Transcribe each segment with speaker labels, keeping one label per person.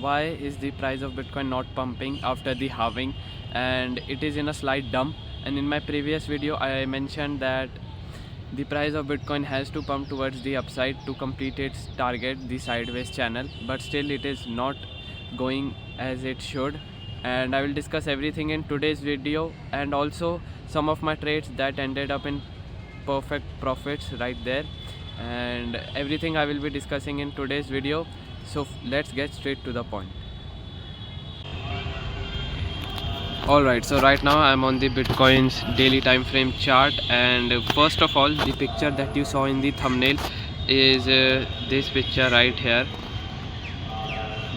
Speaker 1: why is the price of Bitcoin not pumping after the halving, and it is in a slight dump. And in my previous video I mentioned that the price of Bitcoin has to pump towards the upside to complete its target, the sideways channel, but still it is not going as it should. And I will discuss everything in today's video, and also some of my trades that ended up in perfect profits right there, and everything I will be discussing in today's video. So let's get straight to the point. Alright, so right now I'm on the Bitcoin's daily time frame chart, and first of all, the picture that you saw in the thumbnail is this picture right here.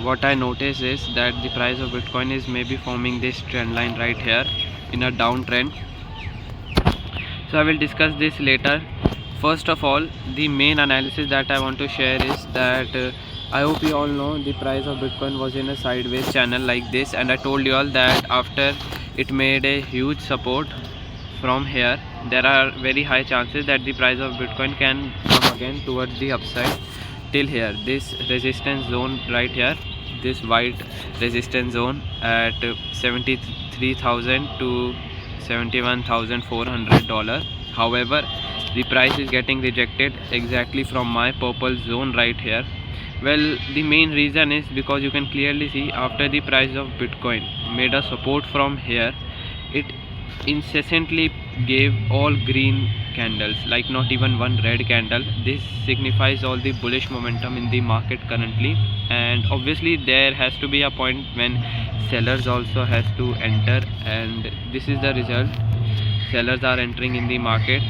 Speaker 1: What I notice is that the price of Bitcoin is maybe forming this trend line right here in a downtrend. So I will discuss this later. First of all, the main analysis that I want to share is that I hope you all know the price of Bitcoin was in a sideways channel like this, and I told you all that after it made a huge support from here, there are very high chances that the price of Bitcoin can come again towards the upside till here, this resistance zone right here, this white resistance zone at $73,000 to $71,400. However, the price is getting rejected exactly from my purple zone right here. Well, the main reason is because you can clearly see after the price of Bitcoin made a support from here, it incessantly gave all green candles, like not even one red candle. This signifies all the bullish momentum in the market currently, and obviously there has to be a point when sellers also has to enter, and this is the result. Sellers are entering in the market.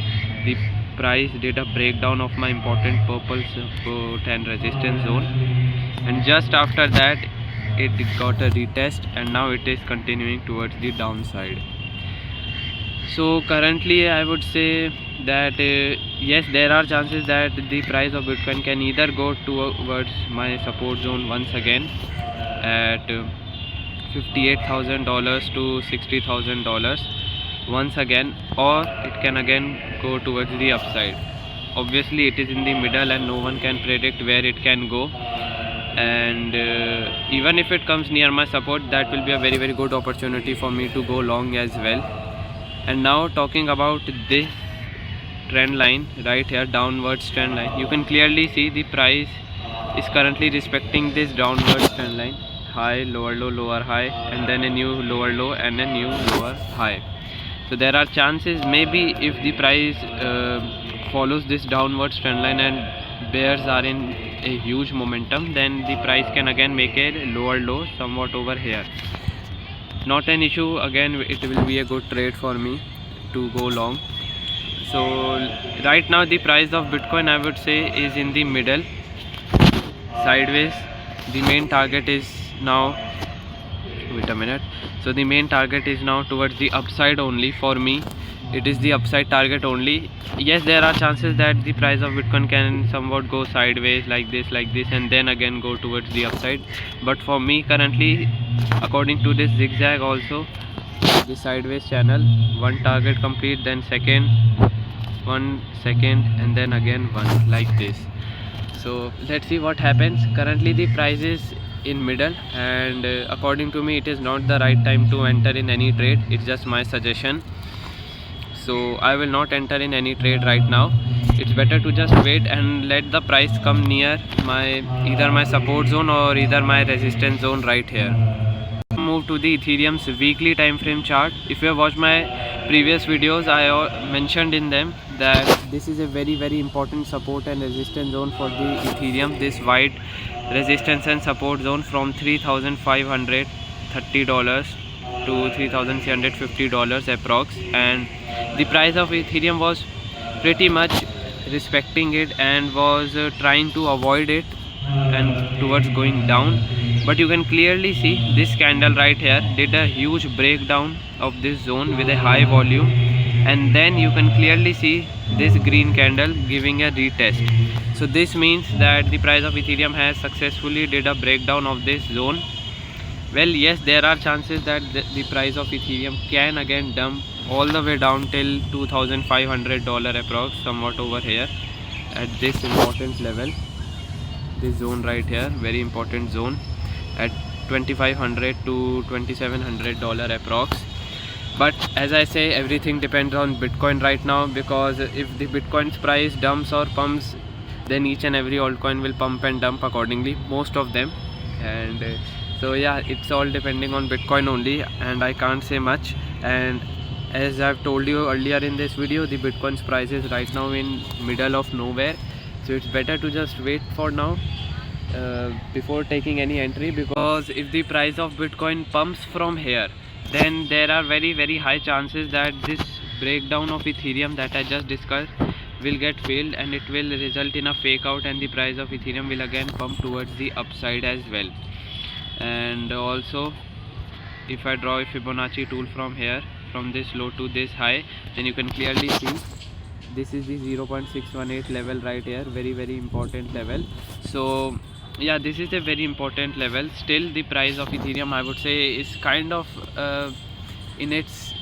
Speaker 1: The price did a breakdown of my important purple support and resistance zone, and just after that it got a retest, and now it is continuing towards the downside. So currently I would say that yes, there are chances that the price of Bitcoin can either go towards my support zone once again at $58,000 to $60,000 once again, or it can again go towards the upside. Obviously it is in the middle and no one can predict where it can go, and even if it comes near my support, that will be a very good opportunity for me to go long as well. And now talking about this trend line right here, downwards trend line, you can clearly see the price is currently respecting this downwards trend line, high, lower low, lower high, and then a new lower low and a new lower high. So there are chances maybe if the price follows this downwards trend line and bears are in a huge momentum, then the price can again make a lower low somewhat over here. Not an issue, again it will be a good trade for me to go long. So right now the price of Bitcoin, I would say, is in the middle, sideways. The main target is now, wait a minute, so the main target is now towards the upside only. For me it is the upside target only. Yes, there are chances that the price of Bitcoin can somewhat go sideways like this, and then again go towards the upside. But for me currently, according to this zigzag also, the sideways channel, one target complete, then second, 1 second, and then again one, like this. So let's see what happens. Currently the price is in middle, and according to me it is not the right time to enter in any trade. It's just my suggestion. So I will not enter in any trade right now. It's better to just wait and let the price come near either my support zone or either my resistance zone right here. Move to the Ethereum's weekly time frame chart. If you have watched my previous videos, I mentioned in them that this is a very important support and resistance zone for the Ethereum. This white resistance and support zone from $3,530 to $3,350 approx, and the price of Ethereum was pretty much respecting it and was trying to avoid it and towards going down. But you can clearly see this candle right here did a huge breakdown of this zone with a high volume, and then you can clearly see this green candle giving a retest. So this means that the price of Ethereum has successfully did a breakdown of this zone. Well, yes, there are chances that the price of Ethereum can again dump all the way down till $2,500 approx, somewhat over here at this important level, this zone right here, very important zone. at $2,500 to $2,700 approx. But as I say, everything depends on Bitcoin right now, because if the Bitcoin's price dumps or pumps, then each and every altcoin will pump and dump accordingly, most of them. And so yeah, it's all depending on Bitcoin only, and I can't say much. And as I've told you earlier in this video, the Bitcoin's price is right now in middle of nowhere, so it's better to just wait for now before taking any entry, because if the price of Bitcoin pumps from here, then there are very high chances that this breakdown of Ethereum that I just discussed will get failed, and it will result in a fake out, and the price of Ethereum will again pump towards the upside as well. And also, if I draw a Fibonacci tool from here, from this low to this high, then you can clearly see this is the 0.618 level right here, very important level. So yeah, this is a very important level. Still, the price of Ethereum, I would say, is kind of in its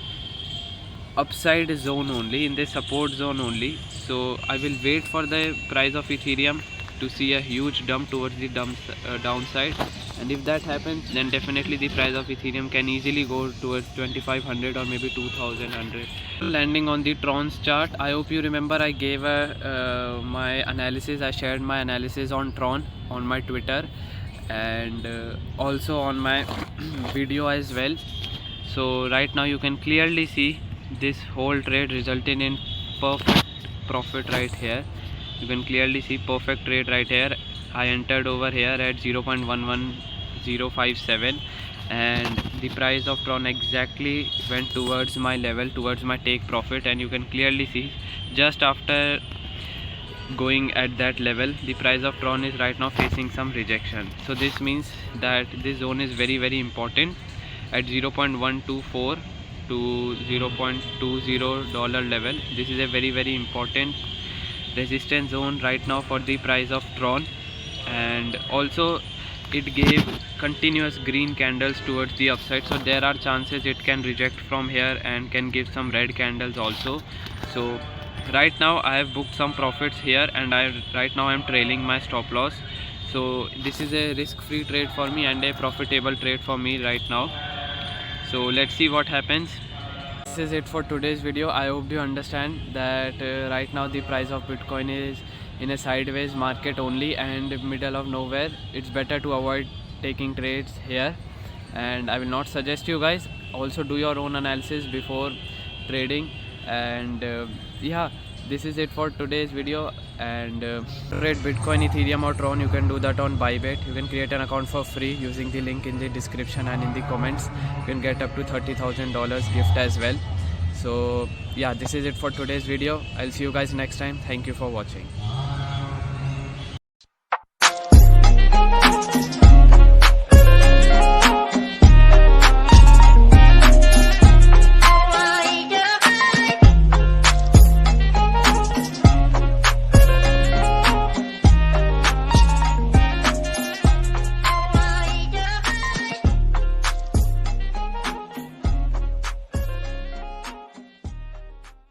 Speaker 1: upside zone only, in the support zone only. So I will wait for the price of Ethereum to see a huge dump towards the downside, and if that happens, then definitely the price of Ethereum can easily go towards 2,500 or maybe 2,100. Landing on the Tron's chart, I hope you remember I gave my analysis. I shared my analysis on Tron on my Twitter, and also on my video as well. So right now you can clearly see this whole trade resulting in perfect profit right here. You can clearly see perfect trade right here. I entered over here at 0.11057, and the price of Tron exactly went towards my level, towards my take profit. And you can clearly see, just after going at that level, the price of Tron is right now facing some rejection. So this means that this zone is very important at 0.124 to $0.20 level. This is a very important resistance zone right now for the price of Tron. And also it gave continuous green candles towards the upside, so there are chances it can reject from here and can give some red candles also. So right now I have booked some profits here, and right now I am trailing my stop loss. So this is a risk-free trade for me and a profitable trade for me right now. So let's see what happens. This is it for today's video. I hope you understand that right now the price of Bitcoin is in a sideways market only and middle of nowhere. It's better to avoid taking trades here, and I will not suggest you guys. Also do your own analysis before trading. And yeah, this is it for today's video. And trade Bitcoin, Ethereum or Tron, you can do that on Bybit. You can create an account for free using the link in the description and in the comments. You can get up to $30,000 gift as well. So yeah, this is it for today's video. I'll see you guys next time. Thank you for watching.